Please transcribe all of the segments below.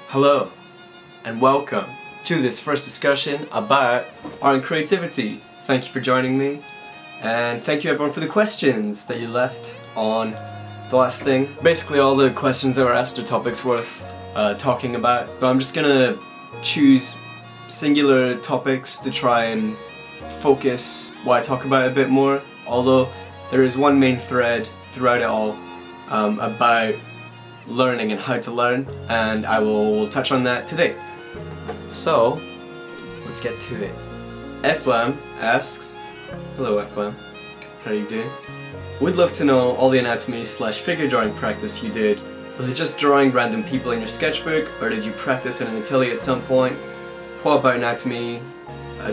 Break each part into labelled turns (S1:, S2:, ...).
S1: Hello, and welcome to this first discussion about art and creativity. Thank you for joining me, and thank you everyone for the questions that you left on the last thing. Basically all the questions that were asked are topics worth talking about, so I'm just gonna choose singular topics to try and focus what I talk about a bit more, although there is one main thread throughout it all about learning and how to learn, and I will touch on that today. So, let's get to it. Eflam asks, hello Eflam, how are you doing? Would love to know all the anatomy / figure drawing practice you did. Was it just drawing random people in your sketchbook, or did you practice in an atelier at some point? What about anatomy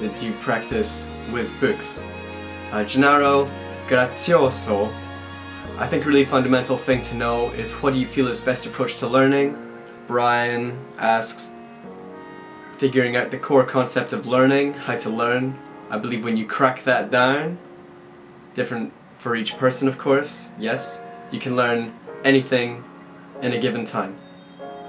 S1: did you practice with books? Gennaro Grazioso, I think a really fundamental thing to know is what do you feel is best approach to learning? Brian asks, figuring out the core concept of learning, how to learn. I believe when you crack that down, different for each person of course, yes, you can learn anything in a given time.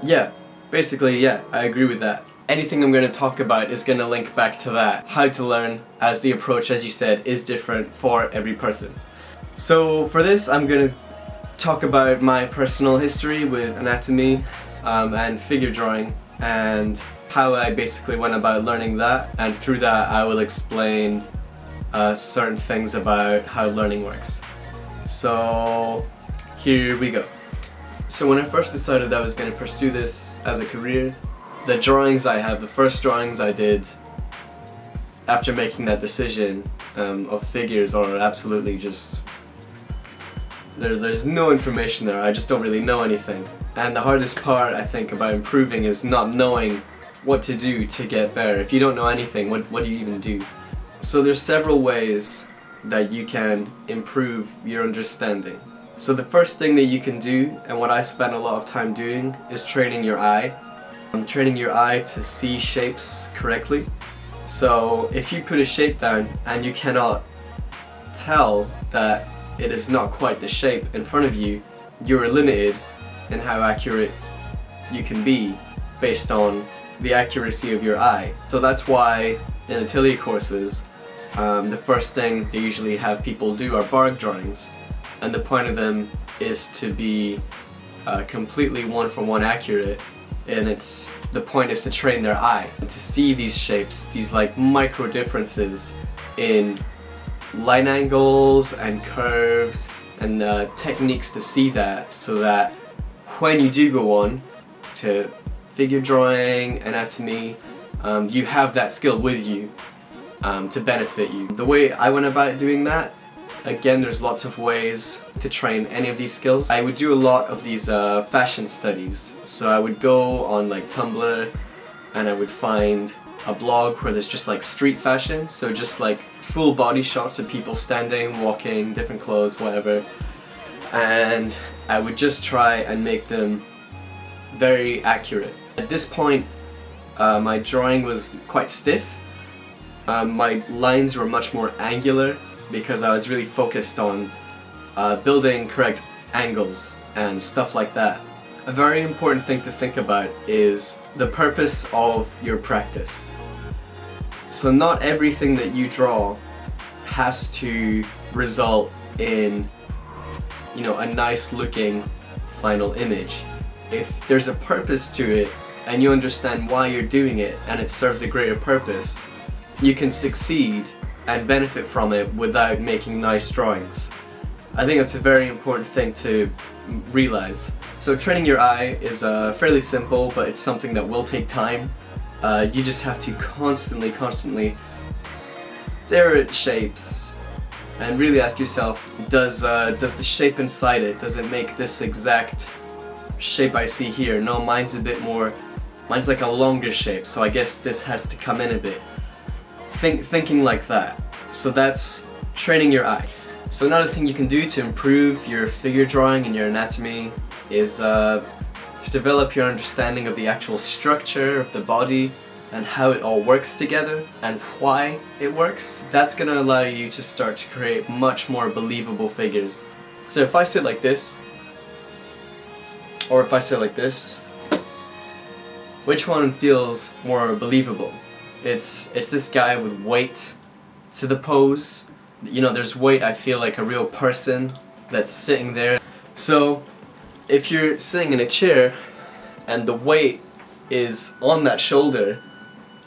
S1: Yeah, basically yeah, I agree with that. Anything I'm going to talk about is going to link back to that. How to learn, as the approach, as you said, is different for every person. So for this I'm going to talk about my personal history with anatomy and figure drawing and how I basically went about learning that, and through that I will explain certain things about how learning works. So here we go. So when I first decided I was going to pursue this as a career, the drawings I have, the first drawings I did after making that decision of figures are absolutely just there's no information there. I just don't really know anything. And the hardest part I think about improving is not knowing what to do to get better. If you don't know anything, what do you even do? So there's several ways that you can improve your understanding. So the first thing that you can do, and what I spend a lot of time doing, is training your eye. Training your eye to see shapes correctly. So if you put a shape down and you cannot tell that it is not quite the shape in front of you, you are limited in how accurate you can be based on the accuracy of your eye. So that's why in atelier courses the first thing they usually have people do are bar drawings, and the point of them is to be completely one-for-one accurate, and the point is to train their eye to see these shapes, these like micro differences in line angles and curves and techniques to see that, so that when you do go on to figure drawing, anatomy, you have that skill with you to benefit you. The way I went about doing that, again there's lots of ways to train any of these skills. I would do a lot of these fashion studies, so I would go on like Tumblr and I would find a blog where there's just like street fashion, so just like full body shots of people standing, walking, different clothes, whatever, and I would just try and make them very accurate. At this point my drawing was quite stiff. My lines were much more angular because I was really focused on building correct angles and stuff like that. A very important thing to think about is the purpose of your practice. So not everything that you draw has to result in, you know, a nice looking final image. If there's a purpose to it and you understand why you're doing it and it serves a greater purpose, you can succeed and benefit from it without making nice drawings. I think that's a very important thing to realize. So training your eye is fairly simple, but it's something that will take time. You just have to constantly stare at shapes and really ask yourself, does the shape inside it, does it make this exact shape I see here? No, mine's a bit more, mine's like a longer shape, so I guess this has to come in a bit. Thinking like that. So that's training your eye. So another thing you can do to improve your figure drawing and your anatomy is to develop your understanding of the actual structure of the body and how it all works together and why it works. That's going to allow you to start to create much more believable figures. So if I sit like this, or if I sit like this, which one feels more believable? It's this guy with weight to the pose. You know, there's weight, I feel like a real person that's sitting there. So if you're sitting in a chair and the weight is on that shoulder,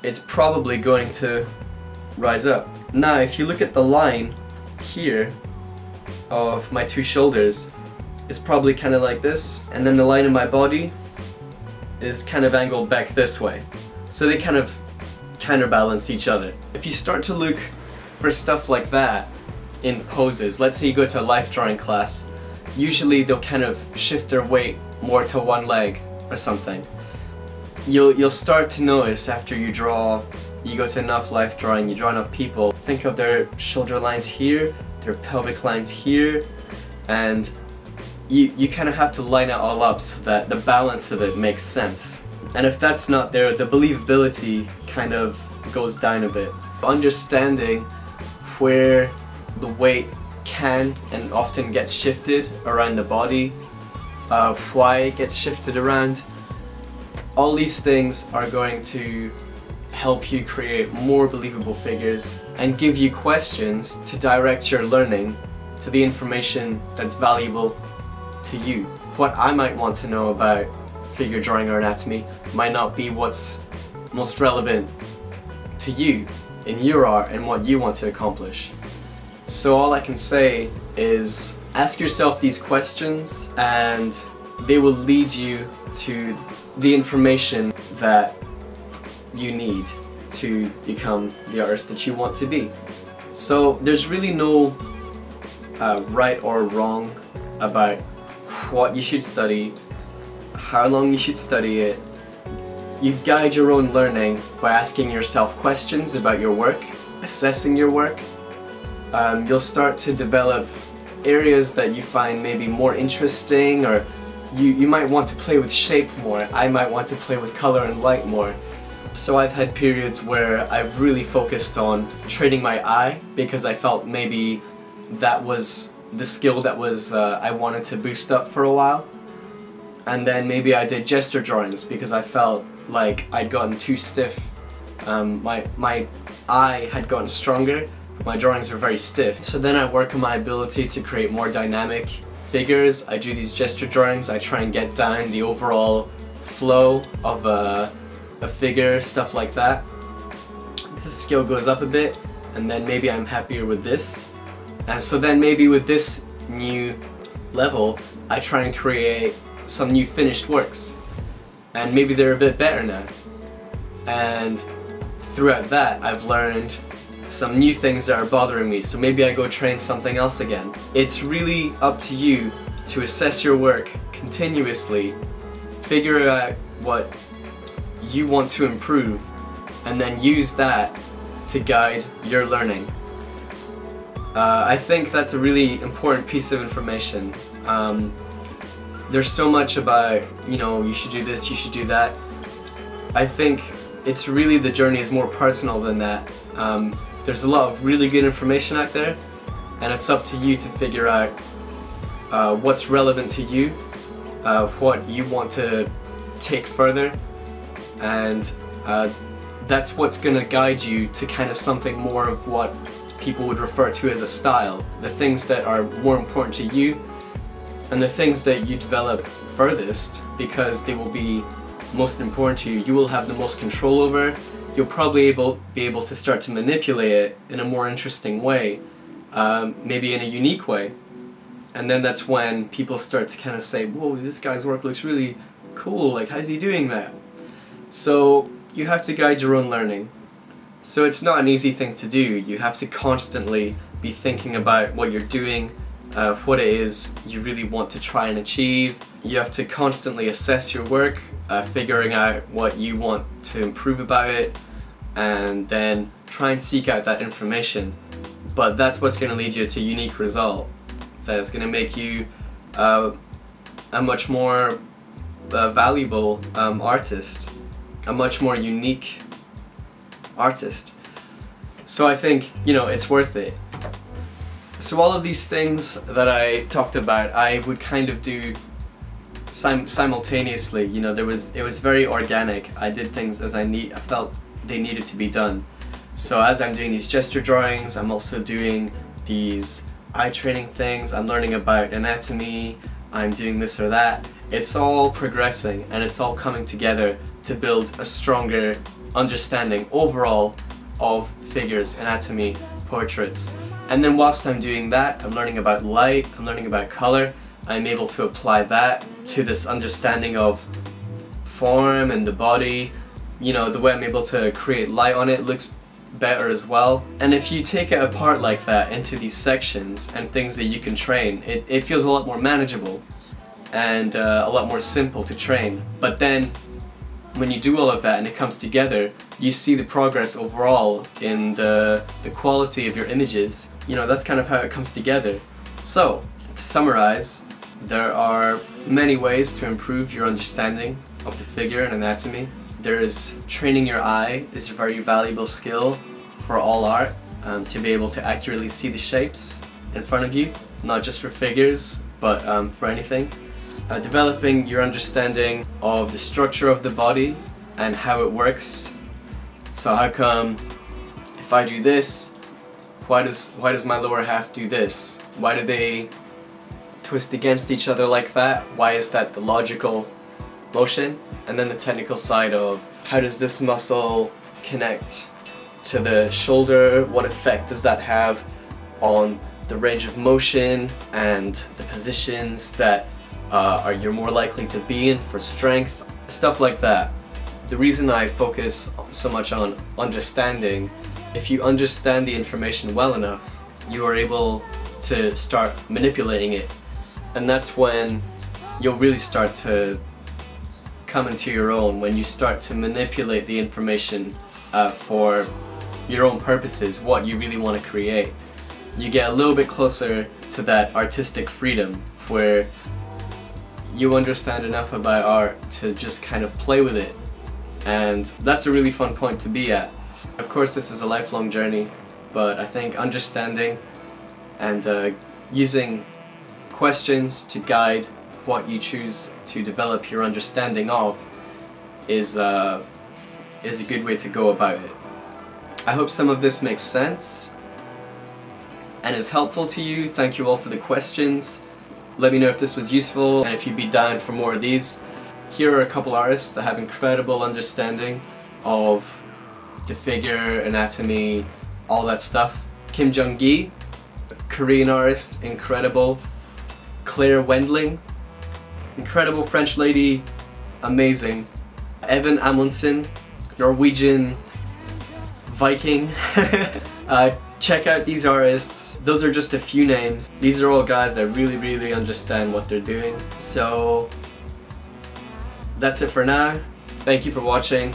S1: it's probably going to rise up. Now if you look at the line here of my two shoulders, it's probably kind of like this, and then the line of my body is kind of angled back this way. So they kind of counterbalance each other. If you start to look for stuff like that in poses, let's say you go to a life drawing class, usually they'll kind of shift their weight more to one leg or something. You'll start to notice after you go to enough life drawing, you draw enough people, think of their shoulder lines here, their pelvic lines here, and you kind of have to line it all up so that the balance of it makes sense. And if that's not there, the believability kind of goes down a bit. Understanding where the weight can and often gets shifted around the body, why it gets shifted around, all these things are going to help you create more believable figures and give you questions to direct your learning to the information that's valuable to you. What I might want to know about figure drawing or anatomy might not be what's most relevant to you in your art and what you want to accomplish. So all I can say is ask yourself these questions and they will lead you to the information that you need to become the artist that you want to be. So there's really no right or wrong about what you should study, how long you should study it. You guide your own learning by asking yourself questions about your work, assessing your work. You'll start to develop areas that you find maybe more interesting, or you might want to play with shape more. I might want to play with color and light more. So I've had periods where I've really focused on training my eye because I felt maybe that was the skill that was I wanted to boost up for a while. And then maybe I did gesture drawings because I felt like I'd gotten too stiff. My eye had gotten stronger, but my drawings were very stiff. So then I work on my ability to create more dynamic figures. I do these gesture drawings, I try and get down the overall flow of a figure, stuff like that. This skill goes up a bit, and then maybe I'm happier with this. And so then maybe with this new level, I try and create some new finished works. And maybe they're a bit better now. And throughout that, I've learned some new things that are bothering me, so maybe I go train something else again. It's really up to you to assess your work continuously, figure out what you want to improve, and then use that to guide your learning. I think that's a really important piece of information. There's so much about, you know, you should do this, you should do that. I think it's really, the journey is more personal than that. There's a lot of really good information out there, and it's up to you to figure out what's relevant to you, what you want to take further, and that's what's going to guide you to kind of something more of what people would refer to as a style. The things that are more important to you, and the things that you develop furthest because they will be most important to you, you will have the most control over. You'll probably be able to start to manipulate it in a more interesting way, maybe in a unique way. And then that's when people start to kind of say, whoa, this guy's work looks really cool, like how's he doing that? So you have to guide your own learning. So it's not an easy thing to do. You have to constantly be thinking about what you're doing, what it is you really want to try and achieve. You have to constantly assess your work, figuring out what you want to improve about it, and then try and seek out that information. But that's what's going to lead you to a unique result that's going to make you a much more valuable artist, a much more unique artist. So I think, you know, it's worth it. So all of these things that I talked about, I would kind of do simultaneously. You know, it was very organic. I did things as I felt they needed to be done. So as I'm doing these gesture drawings, I'm also doing these eye training things. I'm learning about anatomy. I'm doing this or that. It's all progressing and it's all coming together to build a stronger understanding overall of figures, anatomy, portraits. And then whilst I'm doing that, I'm learning about light, I'm learning about color. I'm able to apply that to this understanding of form and the body. You know, the way I'm able to create light on it looks better as well. And if you take it apart like that into these sections and things that you can train, it feels a lot more manageable and a lot more simple to train. But then when you do all of that and it comes together, you see the progress overall in the quality of your images. You know, that's kind of how it comes together. So, to summarize, there are many ways to improve your understanding of the figure and anatomy. There's training your eye is a very valuable skill for all art, to be able to accurately see the shapes in front of you, not just for figures, but for anything. Developing your understanding of the structure of the body and how it works. So how come if I do this, why does my lower half do this? Why do they twist against each other like that? Why is that the logical motion? And then the technical side of how does this muscle connect to the shoulder? What effect does that have on the range of motion and the positions that you're more likely to be in for strength? Stuff like that. The reason I focus so much on understanding, if you understand the information well enough, you are able to start manipulating it. And that's when you'll really start to come into your own, when you start to manipulate the information for your own purposes, what you really want to create. You get a little bit closer to that artistic freedom where you understand enough about art to just kind of play with it. And that's a really fun point to be at. Of course, this is a lifelong journey, but I think understanding and using questions to guide what you choose to develop your understanding of is a good way to go about it. I hope some of this makes sense and is helpful to you. Thank you all for the questions. Let me know if this was useful and if you'd be down for more of these. Here are a couple artists that have incredible understanding of the figure, anatomy, all that stuff. Kim Jung-gi, Korean artist, incredible. Claire Wendling, incredible French lady, amazing. Evan Amundsen, Norwegian Viking. Check out these artists. Those are just a few names. These are all guys that really understand what they're doing. So that's it for now. Thank you for watching.